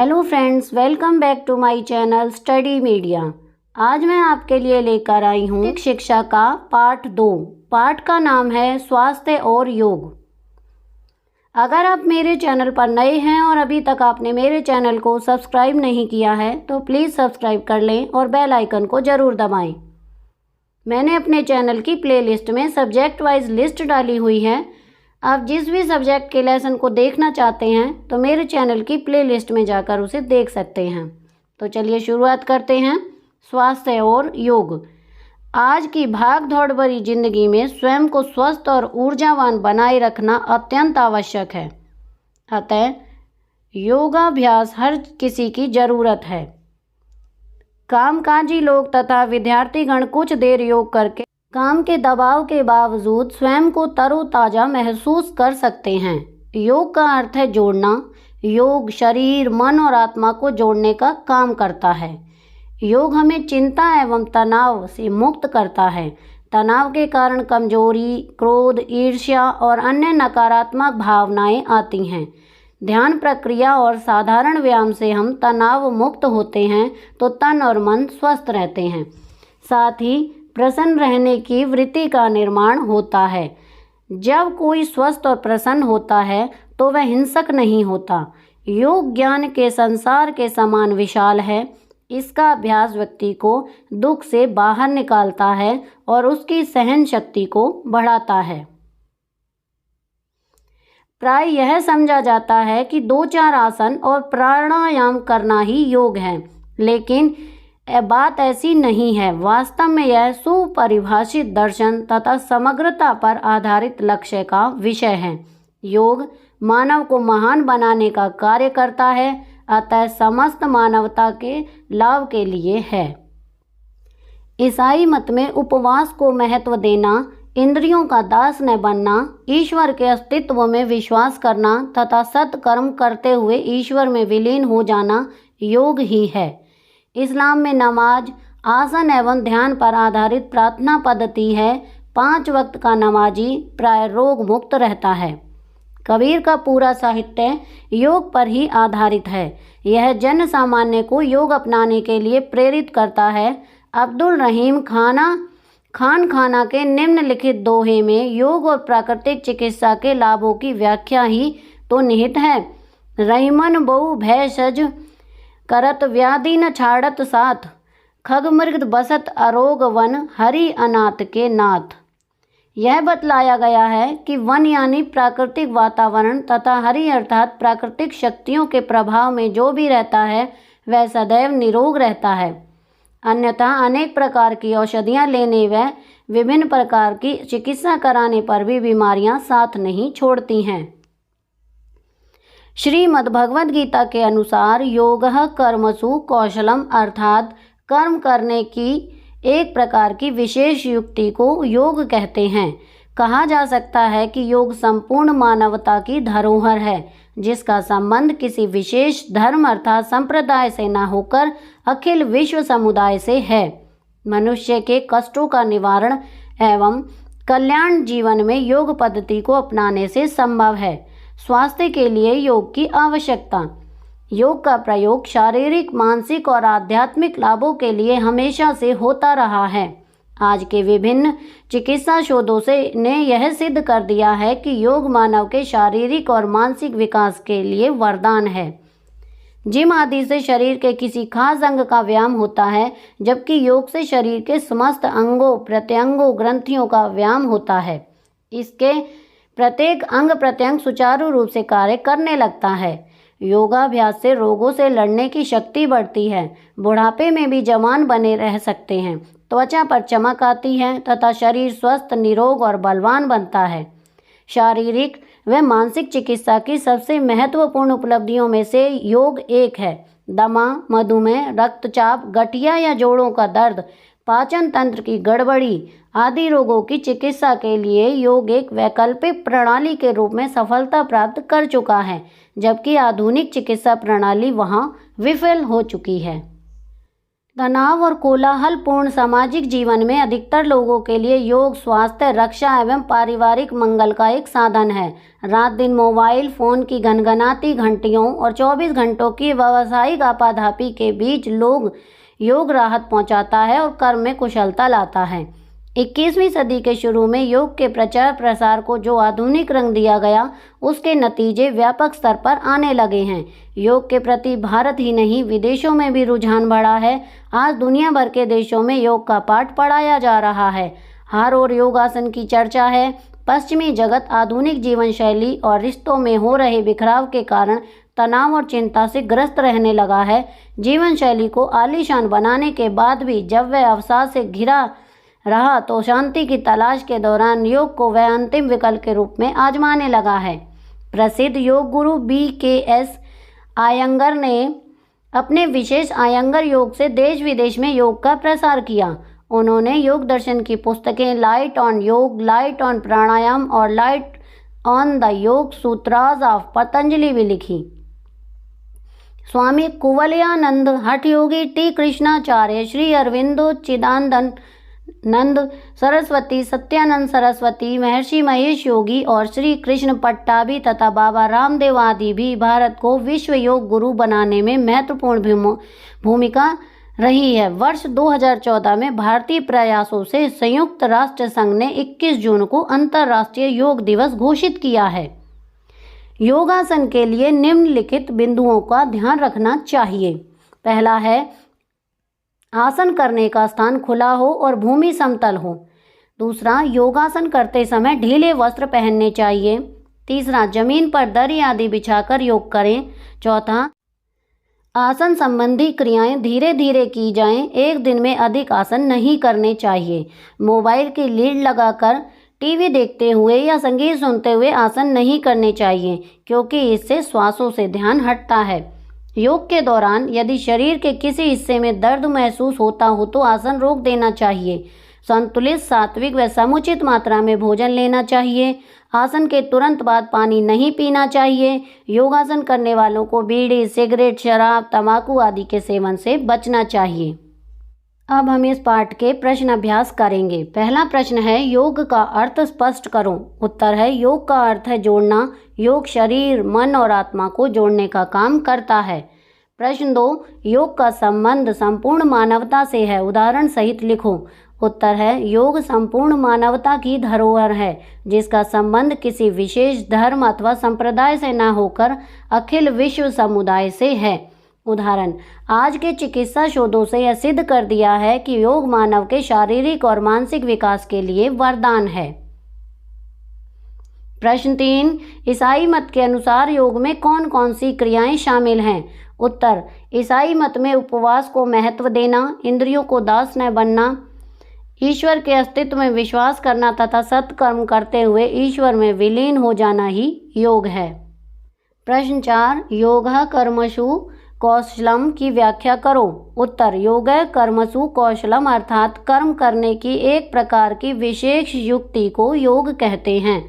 Hello friends, welcome back to my channel study media. आज मैं आपके लिए लेकर आई हूँ शिक्षा का पार्ट 2। पार्ट का नाम है स्वास्थ्य और योग। अगर आप मेरे चैनल पर नए हैं और अभी तक आपने मेरे चैनल को सब्सक्राइब नहीं किया है तो प्लीज़ सब्सक्राइब कर लें और बेल आइकन को ज़रूर दबाएं। मैंने अपने चैनल की प्लेलिस्ट में सब्जेक्ट वाइज लिस्ट डाली हुई है। आप जिस भी सब्जेक्ट के लेसन को देखना चाहते हैं तो मेरे चैनल की प्लेलिस्ट में जाकर उसे देख सकते हैं। तो चलिए शुरुआत करते हैं। स्वास्थ्य और योग। आज की भाग दौड़ भरी जिंदगी में स्वयं को स्वस्थ और ऊर्जावान बनाए रखना अत्यंत आवश्यक है। अतः योगाभ्यास हर किसी की ज़रूरत है। कामकाजी लोग तथा विद्यार्थीगण कुछ देर योग करके काम के दबाव के बावजूद स्वयं को तरोताज़ा महसूस कर सकते हैं। योग का अर्थ है जोड़ना। योग शरीर, मन और आत्मा को जोड़ने का काम करता है। योग हमें चिंता एवं तनाव से मुक्त करता है। तनाव के कारण कमजोरी, क्रोध, ईर्ष्या और अन्य नकारात्मक भावनाएं आती हैं। ध्यान प्रक्रिया और साधारण व्यायाम से हम तनाव मुक्त होते हैं तो तन और मन स्वस्थ रहते हैं। साथ ही प्रसन्न रहने की वृत्ति का निर्माण होता है। जब कोई स्वस्थ और प्रसन्न होता है तो वह हिंसक नहीं होता। योग ज्ञान के संसार के समान विशाल है। इसका अभ्यास व्यक्ति को दुख से बाहर निकालता है और उसकी सहन शक्ति को बढ़ाता है। प्राय यह समझा जाता है कि 2-4 आसन और प्राणायाम करना ही योग है, लेकिन बात ऐसी नहीं है। वास्तव में यह सुपरिभाषित दर्शन तथा समग्रता पर आधारित लक्ष्य का विषय है। योग मानव को महान बनाने का कार्य करता है, अतः समस्त मानवता के लाभ के लिए है। ईसाई मत में उपवास को महत्व देना, इंद्रियों का दास न बनना, ईश्वर के अस्तित्व में विश्वास करना तथा सत्कर्म करते हुए ईश्वर में विलीन हो जाना योग ही है। इस्लाम में नमाज, आसन एवं ध्यान पर आधारित प्रार्थना पद्धति है। 5 वक्त का नमाजी प्राय रोग मुक्त रहता है। कबीर का पूरा साहित्य योग पर ही आधारित है। यह जन सामान्य को योग अपनाने के लिए प्रेरित करता है। अब्दुल रहीम खाना के निम्नलिखित दोहे में योग और प्राकृतिक चिकित्सा के लाभों की व्याख्या ही तो निहित है। रहीमन बहु भैषज करत व्याधि न छाड़त साथ, खग मृग बसत अरोग वन, हरि अनाथ के नाथ। यह बतलाया गया है कि वन यानी प्राकृतिक वातावरण तथा हरि अर्थात प्राकृतिक शक्तियों के प्रभाव में जो भी रहता है वह सदैव निरोग रहता है। अन्यथा अनेक प्रकार की औषधियाँ लेने व विभिन्न प्रकार की चिकित्सा कराने पर भी बीमारियाँ साथ नहीं छोड़ती हैं। श्रीमद् भगवद गीता के अनुसार योगः कर्मसु कौशलम अर्थात कर्म करने की एक प्रकार की विशेष युक्ति को योग कहते हैं। कहा जा सकता है कि योग संपूर्ण मानवता की धरोहर है, जिसका संबंध किसी विशेष धर्म अर्थात संप्रदाय से न होकर अखिल विश्व समुदाय से है। मनुष्य के कष्टों का निवारण एवं कल्याण जीवन में योग पद्धति को अपनाने से संभव है। स्वास्थ्य के लिए योग की आवश्यकता। योग का प्रयोग शारीरिक, मानसिक और आध्यात्मिक लाभों के लिए हमेशा से होता रहा है। आज के विभिन्न चिकित्सा शोधों ने यह सिद्ध कर दिया है कि योग मानव के शारीरिक और मानसिक विकास के लिए वरदान है। जिम आदि से शरीर के किसी खास अंग का व्यायाम होता है, जबकि योग से शरीर के समस्त अंगों, प्रत्यंगों, ग्रंथियों का व्यायाम होता है। इसके प्रत्येक अंग प्रत्यंग सुचारू रूप से कार्य करने लगता है। योगाभ्यास से रोगों से लड़ने की शक्ति बढ़ती है। बुढ़ापे में भी जवान बने रह सकते हैं। त्वचा पर चमक आती है तथा शरीर स्वस्थ, निरोग और बलवान बनता है। शारीरिक व मानसिक चिकित्सा की सबसे महत्वपूर्ण उपलब्धियों में से योग एक है। दमा, मधुमेह, रक्तचाप, गठिया या जोड़ों का दर्द, पाचन तंत्र की गड़बड़ी आदि रोगों की चिकित्सा के लिए योग एक वैकल्पिक प्रणाली के रूप में सफलता प्राप्त कर चुका है, जबकि आधुनिक चिकित्सा प्रणाली वहां विफल हो चुकी है। तनाव और कोलाहलपूर्ण सामाजिक जीवन में अधिकतर लोगों के लिए योग स्वास्थ्य, रक्षा एवं पारिवारिक मंगल का एक साधन है। रात दिन मोबाइल फोन की घनघनाती घंटियों और 24 घंटों की व्यावसायिक आपाधापी के बीच योग राहत पहुंचाता है और कर्म में कुशलता लाता है। 21वीं सदी के शुरू में योग के प्रचार प्रसार को जो आधुनिक रंग दिया गया, उसके नतीजे व्यापक स्तर पर आने लगे हैं। योग के प्रति भारत ही नहीं, विदेशों में भी रुझान बढ़ा है। आज दुनिया भर के देशों में योग का पाठ पढ़ाया जा रहा है। हर ओर योगासन की चर्चा है। पश्चिमी जगत आधुनिक जीवन शैली और रिश्तों में हो रहे बिखराव के कारण तनाव और चिंता से ग्रस्त रहने लगा है। जीवन शैली को आलीशान बनाने के बाद भी जब वह अवसाद से घिरा रहा तो शांति की तलाश के दौरान योग को वह अंतिम विकल्प के रूप में आजमाने लगा है। प्रसिद्ध योग गुरु BKS आयंगर ने अपने विशेष आयंगर योग से देश विदेश में योग का प्रसार किया। उन्होंने योग दर्शन की पुस्तकें लाइट ऑन योग, लाइट ऑन प्राणायाम और लाइट ऑन द योग सूत्रास ऑफ पतंजलि भी लिखी। स्वामी कुवलयानंद, हठ योगी टी कृष्णाचार्य, श्री अरविंदो चिदानंद सरस्वती, सत्यानंद सरस्वती, महर्षि महेश योगी और श्री कृष्ण पट्टाभी तथा बाबा रामदेव आदि भी भारत को विश्व योग गुरु बनाने में महत्वपूर्ण भूमिका रही है। वर्ष 2014 में भारतीय प्रयासों से संयुक्त राष्ट्र संघ ने 21 जून को अंतर्राष्ट्रीय योग दिवस घोषित किया है। योगासन के लिए निम्नलिखित बिंदुओं का ध्यान रखना चाहिए। पहला है, आसन करने का स्थान खुला हो और भूमि समतल हो। दूसरा, योगासन करते समय ढीले वस्त्र पहनने चाहिए। तीसरा, जमीन पर दरी आदि बिछाकर योग करें। चौथा, आसन संबंधी क्रियाएं धीरे धीरे की जाएं। एक दिन में अधिक आसन नहीं करने चाहिए। मोबाइल की लीड लगाकर टीवी देखते हुए या संगीत सुनते हुए आसन नहीं करने चाहिए, क्योंकि इससे श्वासों से ध्यान हटता है। योग के दौरान यदि शरीर के किसी हिस्से में दर्द महसूस होता हो तो आसन रोक देना चाहिए। संतुलित, सात्विक व समुचित मात्रा में भोजन लेना चाहिए। आसन के तुरंत बाद पानी नहीं पीना चाहिए। योगासन करने वालों को बीड़ी, सिगरेट, शराब, तंबाकू आदि के सेवन से बचना चाहिए। अब हम इस पाठ के प्रश्न अभ्यास करेंगे। पहला प्रश्न है, योग का अर्थ स्पष्ट करो। उत्तर है, योग का अर्थ है जोड़ना। योग शरीर, मन और आत्मा को जोड़ने का काम करता है। प्रश्न 2, योग का संबंध संपूर्ण मानवता से है, उदाहरण सहित लिखो। उत्तर है, योग संपूर्ण मानवता की धरोहर है, जिसका संबंध किसी विशेष धर्म अथवा संप्रदाय से न होकर अखिल विश्व समुदाय से है। उदाहरण, आज के चिकित्सा शोधों से यह सिद्ध कर दिया है कि योग मानव के शारीरिक और मानसिक विकास के लिए वरदान है। प्रश्न 3, ईसाई मत के अनुसार योग में कौन कौन सी क्रियाएं शामिल हैं। उत्तर, ईसाई मत में उपवास को महत्व देना, इंद्रियों को दास न बनना, ईश्वर के अस्तित्व में विश्वास करना तथा सत्कर्म करते हुए ईश्वर में विलीन हो जाना ही योग है। प्रश्न 4, योगः कर्मसु कौशलम की व्याख्या करो। उत्तर, योगः कर्मसु कौशलम अर्थात कर्म करने की एक प्रकार की विशेष युक्ति को योग कहते हैं।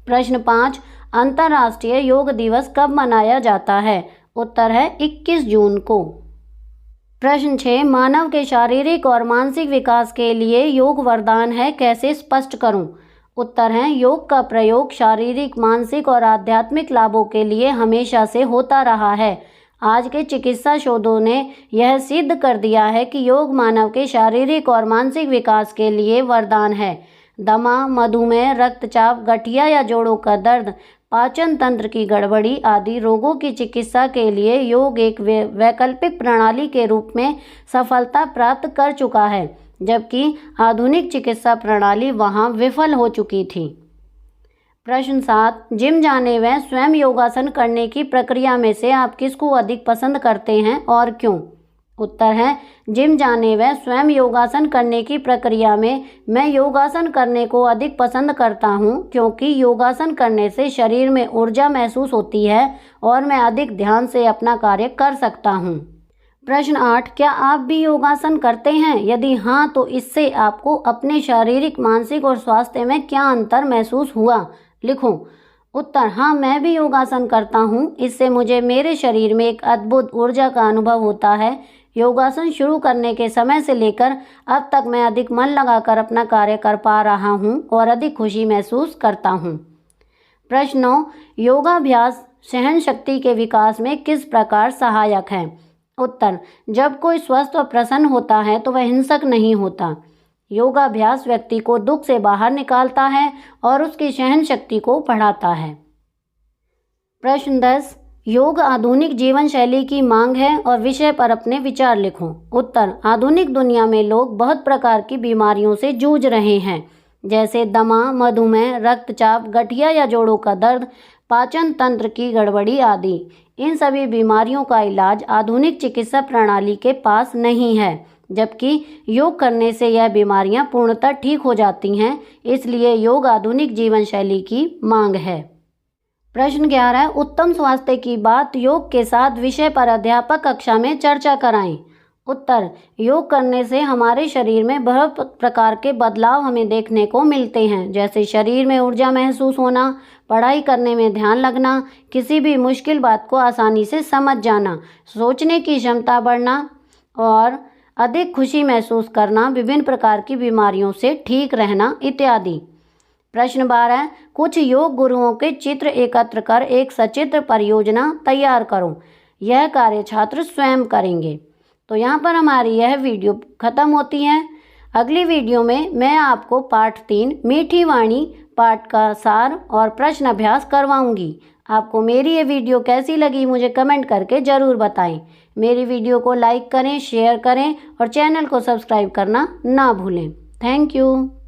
प्रश्न 5, अंतर्राष्ट्रीय योग दिवस कब मनाया जाता है। उत्तर है 21 जून को। प्रश्न 6, मानव के शारीरिक और मानसिक विकास के लिए योग वरदान है, कैसे स्पष्ट करूं। उत्तर है, योग का प्रयोग शारीरिक, मानसिक और आध्यात्मिक लाभों के लिए हमेशा से होता रहा है। आज के चिकित्सा शोधों ने यह सिद्ध कर दिया है कि योग मानव के शारीरिक और मानसिक विकास के लिए वरदान है। दमा, मधुमेह, रक्तचाप, गठिया या जोड़ों का दर्द, पाचन तंत्र की गड़बड़ी आदि रोगों की चिकित्सा के लिए योग एक वैकल्पिक प्रणाली के रूप में सफलता प्राप्त कर चुका है, जबकि आधुनिक चिकित्सा प्रणाली वहां विफल हो चुकी थी। प्रश्न 7, जिम जाने व स्वयं योगासन करने की प्रक्रिया में से आप किसको अधिक पसंद करते हैं और क्यों। उत्तर है, जिम जाने व स्वयं योगासन करने की प्रक्रिया में मैं योगासन करने को अधिक पसंद करता हूं, क्योंकि योगासन करने से शरीर में ऊर्जा महसूस होती है और मैं अधिक ध्यान से अपना कार्य कर सकता हूं। प्रश्न 8, क्या आप भी योगासन करते हैं? यदि हाँ, तो इससे आपको अपने शारीरिक, मानसिक और स्वास्थ्य में क्या अंतर महसूस हुआ, लिखो। उत्तर, हाँ, मैं भी योगासन करता हूँ। इससे मुझे मेरे शरीर में एक अद्भुत ऊर्जा का अनुभव होता है। योगासन शुरू करने के समय से लेकर अब तक मैं अधिक मन लगाकर अपना कार्य कर पा रहा हूँ और अधिक खुशी महसूस करता हूँ। प्रश्न 9, योगाभ्यास सहन शक्ति के विकास में किस प्रकार सहायक है? उत्तर, जब कोई स्वस्थ और प्रसन्न होता है तो वह हिंसक नहीं होता। योगाभ्यास व्यक्ति को दुख से बाहर निकालता है और उसकी सहन शक्ति को बढ़ाता है। प्रश्न 10, योग आधुनिक जीवन शैली की मांग है और विषय पर अपने विचार लिखो। उत्तर, आधुनिक दुनिया में लोग बहुत प्रकार की बीमारियों से जूझ रहे हैं, जैसे दमा, मधुमेह, रक्तचाप, गठिया या जोड़ों का दर्द, पाचन तंत्र की गड़बड़ी आदि। इन सभी बीमारियों का इलाज आधुनिक चिकित्सा प्रणाली के पास नहीं है, जबकि योग करने से यह बीमारियां पूर्णतः ठीक हो जाती हैं। इसलिए योग आधुनिक जीवन शैली की मांग है। प्रश्न 11, उत्तम स्वास्थ्य की बात योग के साथ विषय पर अध्यापक कक्षा में चर्चा कराएं। उत्तर, योग करने से हमारे शरीर में बहुत प्रकार के बदलाव हमें देखने को मिलते हैं, जैसे शरीर में ऊर्जा महसूस होना, पढ़ाई करने में ध्यान लगना, किसी भी मुश्किल बात को आसानी से समझ जाना, सोचने की क्षमता बढ़ना और अधिक खुशी महसूस करना, विभिन्न प्रकार की बीमारियों से ठीक रहना इत्यादि। प्रश्न 12, कुछ योग गुरुओं के चित्र एकत्र कर एक सचित्र परियोजना तैयार करो। यह कार्य छात्र स्वयं करेंगे। तो यहाँ पर हमारी यह वीडियो ख़त्म होती है। अगली वीडियो में मैं आपको पाठ 3 मीठी वाणी पाठ का सार और प्रश्न अभ्यास करवाऊंगी। आपको मेरी ये वीडियो कैसी लगी मुझे कमेंट करके ज़रूर बताएं। मेरी वीडियो को लाइक करें, शेयर करें और चैनल को सब्सक्राइब करना ना भूलें। Thank you.